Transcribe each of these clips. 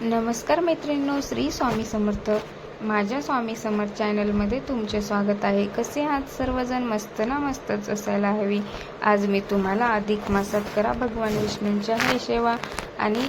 नमस्कार मैत्रिणींनो, श्री स्वामी समर्थ. माझ्या स्वामी समर्थ चॅनलमध्ये तुमचे स्वागत आहे. कसे आहात सर्वजण? मस्त ना? मस्तच असायला हवी. आज मी तुम्हाला अधिक मासात करा भगवान विष्णूंच्या हे सेवा आणि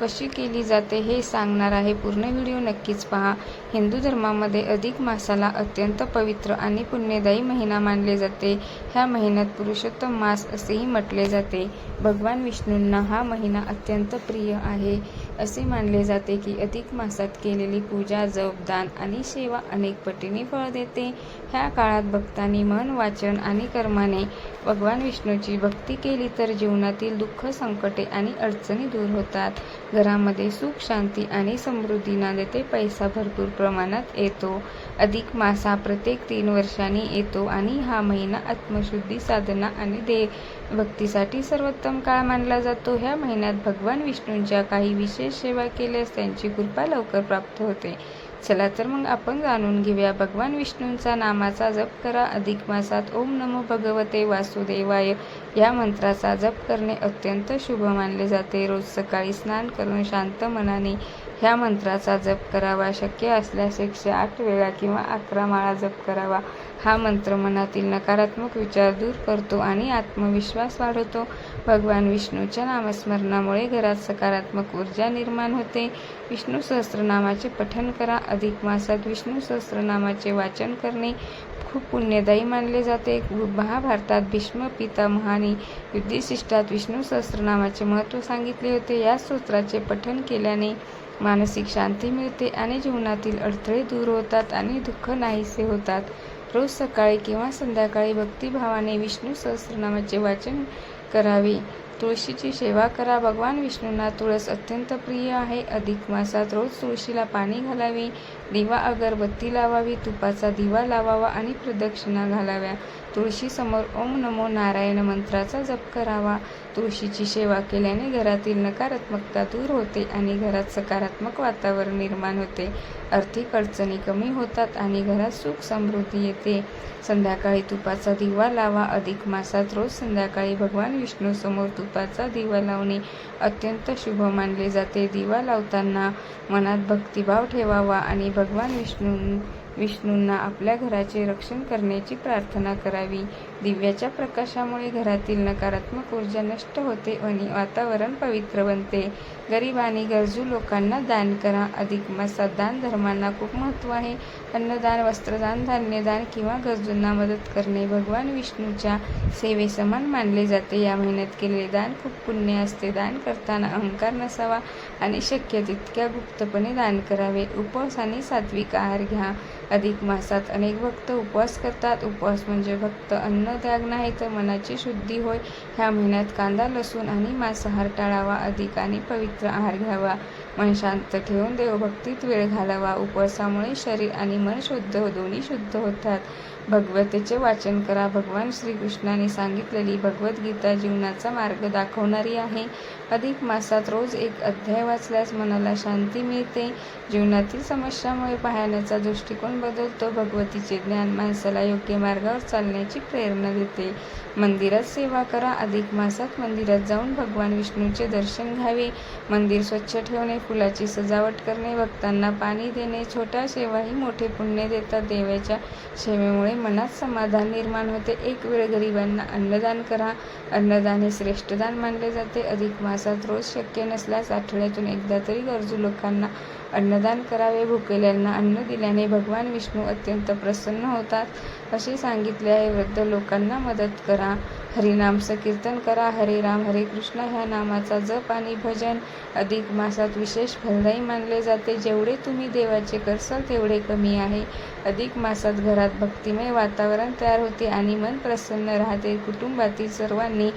कशी केली जाते हे सांगणार आहे. पूर्ण व्हिडिओ नक्कीच पहा. हिंदू धर्मामध्ये अधिक मासाला अत्यंत पवित्र आणि पुण्यदायी महिना मानले जाते. ह्या महिन्यात पुरुषोत्तम मास असेही म्हटले जाते. भगवान विष्णूंना हा महिना अत्यंत प्रिय आहे. असे मानले जाते की अधिक मासात केलेली पूजा, जप, दान आणि सेवा अनेक पटीने फळ देते. ह्या काळात भक्तांनी मन, वाचन आणि कर्माने भगवान विष्णूची भक्ती केली तर जीवनातील दुःख, संकटे आणि अडचणी दूर होतात. घरामध्ये सुख, शांती आणि समृद्धी नांदते. पैसा भरपूर प्रमाणात येतो. अधिक मास हा प्रत्येक 3 वर्षांनी येतो आणि हा महिना आत्मशुद्धी, साधना आणि देवभक्तीसाठी सर्वोत्तम काळ मानला जातो. ह्या महिन्यात भगवान विष्णूंच्या काही विशेष सेवा केल्यास त्यांची कृपा लवकर प्राप्त होते. चला तर मग आपण जाणून घेऊया. भगवान विष्णूंचा नामाचा जप करा. अधिक मासात ओम नमो भगवते वासुदेवाय या मंत्राचा जप करणे अत्यंत शुभ मानले जाते. रोज सकाळी स्नान करून शांत मनाने ह्या मंत्राचा जप करावा. शक्य असल्यास 108 वेळा किंवा 11 माळा जप करावा. हा मंत्र मनातील नकारात्मक विचार दूर करतो आणि आत्मविश्वास वाढवतो. भगवान विष्णूच्या नामस्मरणामुळे घरात सकारात्मक ऊर्जा निर्माण होते. विष्णू सहस्त्रनामाचे पठण करा. अधिक मासात विष्णू सहस्त्रनामाचे वाचन करणे खूप पुण्यदायी मानले जाते. महाभारतात भीष्म पितामहांनी युधिष्ठिरास विष्णू सहस्त्रनामाचे महत्त्व सांगितले होते. या स्तोत्राचे पठण केल्याने मानसिक शांती मिळते आणि जीवनातील अडथळे दूर होतात आणि दुःख नाहीसे होतात. रोज सकाळी किंवा संध्याकाळी भक्तिभावाने विष्णू सहस्त्रनामाचे वाचन करावे. तुळशीची सेवा करा. भगवान विष्णूंना तुळस अत्यंत प्रिय आहे. अधिक मासात रोज तुळशीला पाणी घालावे. दिवा अगरबत्ती लावावी. तुपाचा दिवा लावावा आणि प्रदक्षिणा घालाव्या. तुळशीसमोर ओम नमो नारायण मंत्राचा जप करावा. तुळशीची सेवा केल्याने घरातील नकारात्मकता दूर होते आणि घरात सकारात्मक वातावरण निर्माण होते. आर्थिक अडचणी कमी होतात आणि घरात सुख समृद्धी येते. संध्याकाळी तुपाचा दिवा लावा. अधिक मासात रोज संध्याकाळी भगवान विष्णू समोर तुपाचा दिवा लावणे अत्यंत शुभ मानले जाते. दिवा लावताना मनात भक्तिभाव ठेवावा आणि भगवान विष्णूंना आपल्या घराचे रक्षण करण्याची प्रार्थना करावी. दिव्याच्या प्रकाशामुळे घरातील नकारात्मक ऊर्जा नष्ट होते आणि वातावरण पवित्र बनते. गरीब आणि गरजू लोकांना दान करा. अधिक मासात दान धर्मांना खूप महत्त्व आहे. अन्नदान, वस्त्रदान, धान्यदान किंवा गरजूंना मदत करणे भगवान विष्णूच्या सेवेसमान मानले जाते. या महिन्यात केलेले दान खूप पुण्य असते. दान करताना अहंकार नसावा आणि शक्य तितक्या गुप्तपणे दान करावे. उपवास आणि सात्विक आहार घ्या. अधिक मासात अनेक भक्त उपवास करतात. उपवास म्हणजे फक्त अन्न त्याग नाही तर मनाची शुद्धी होय. ह्या महिन्यात कांदा, लसूण आणि मांसाहार टाळावा. अधिक आणि पवित्र आहार घ्यावा. मन शांत ठेवून देवभक्तीत वेळ घालावा. उपवासामुळे शरीर आणि मन दोन्ही शुद्ध होतात. भगवतेचे वाचन करा. भगवान श्रीकृष्णाने सांगितलेली भगवद्गीता जीवनाचा मार्ग दाखवणारी आहे. अधिक मासात रोज एक अध्याय वाचल्यास मनाला शांती मिळते. जीवनातील समस्यामुळे पाहण्याचा दृष्टिकोन बदलतो. भगवतीचे ज्ञान माणसाला योग्य मार्गावर चालण्याची प्रेरणा देते. मंदिरात सेवा करा. अधिक मासात मंदिरात जाऊन भगवान विष्णूचे दर्शन घ्यावे. मंदिर स्वच्छ ठेवणे, फुलाची सजावट करणे, भक्तांना पाणी देणे, छोट्या सेवाही मोठे पुण्य देतात. देवाच्या सेवेमुळे मनात समाधान निर्माण होते. एक वेळ गरिबांना अन्नदान करा. अन्नदान हे श्रेष्ठ दान मानले जाते. अधिक मासात रोज शक्य नसल्यास आठवड्यातून एकदा तरी गरजू लोकांना अन्नदान करावे. भुकेल्यांना अन्न दिल्याने भगवान विष्णू अत्यंत प्रसन्न होतात असे सांगितले आहे. वृद्ध लोकांना मदत करा. हरिनाम संकीर्तन करा. हरे राम हरे कृष्ण ह्या नामाचा जप आणि भजन अधिक मासात विशेष फलदायी मानले जाते. जेवढे तुम्ही देवाचे करसाल तेवढे कमी आहे. अधिक मासात घरात भक्तिमय वातावरण तयार होते आणि मन प्रसन्न राहते. कुटुंबातील सर्वांनी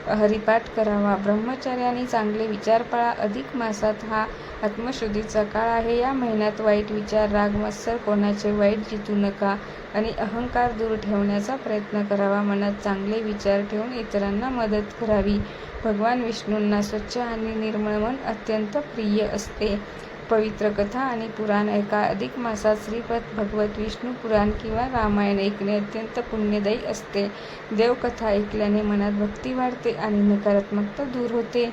हरिपाठ करावा. ब्रह्मचर्याने चांगले विचार पाळा. अधिक मासात हा आत्मशुद्धीचा काळ आहे. या महिन्यात वाईट विचार, राग, मत्सर, कोणाचे वाईट जितू नका आणि अहंकार दूर ठेवण्याचा प्रयत्न करावा. मनात चांगले विचार ठेवून इतरांना मदत करावी. भगवान विष्णूंना स्वच्छ आणि निर्मळ मन अत्यंत प्रिय असते. पवित्र कथा आणि पुराण ऐका. अधिक मासात श्रीमद भगवत विष्णू पुराण किंवा रामायण ऐकणे अत्यंत पुण्यदायी असते. देवकथा ऐकल्याने मनात भक्ती वाढते आणि नकारात्मकता दूर होते.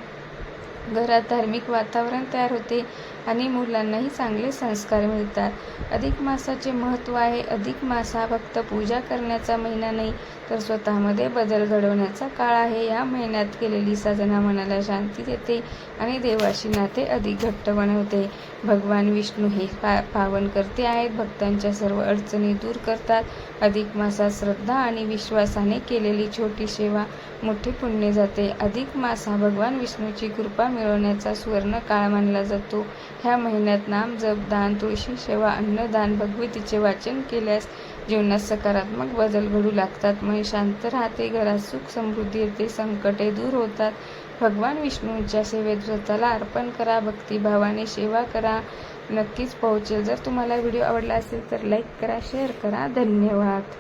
घरात धार्मिक वातावरण तयार होते आणि मुलांनाही चांगले संस्कार मिळतात. अधिक मासाचे महत्त्व आहे. अधिक मास हा फक्त पूजा करण्याचा महिना नाही, तर स्वतःमध्ये बदल घडवण्याचा काळ आहे. या महिन्यात केलेली साधना मनाला शांती देते आणि देवाशी नाते अधिक घट्ट बनवते. भगवान विष्णू हे पावनकर्ते आहेत. भक्तांच्या सर्व अडचणी दूर करतात. अधिक मासात श्रद्धा आणि विश्वासाने केलेली छोटी सेवा मोठे पुण्य जाते. अधिक मास हा भगवान विष्णूची कृपा मिळवण्याचा सुवर्ण काळ मानला जातो. ह्या महिन्यात नाम जप, दान, तुळशी सेवा, अन्नदान, भगवतीचे वाचन केल्यास जीवनात सकारात्मक बदल घडू लागतात. मन शांत राहते, घरात सुख समृद्धी येते, संकटे दूर होतात. भगवान विष्णूंच्या सेवेत स्वतःला अर्पण करा, भक्तिभावाने सेवा करा, नक्कीच पोहोचेल. जर तुम्हाला व्हिडिओ आवडला असेल तर लाईक करा, शेअर करा. धन्यवाद.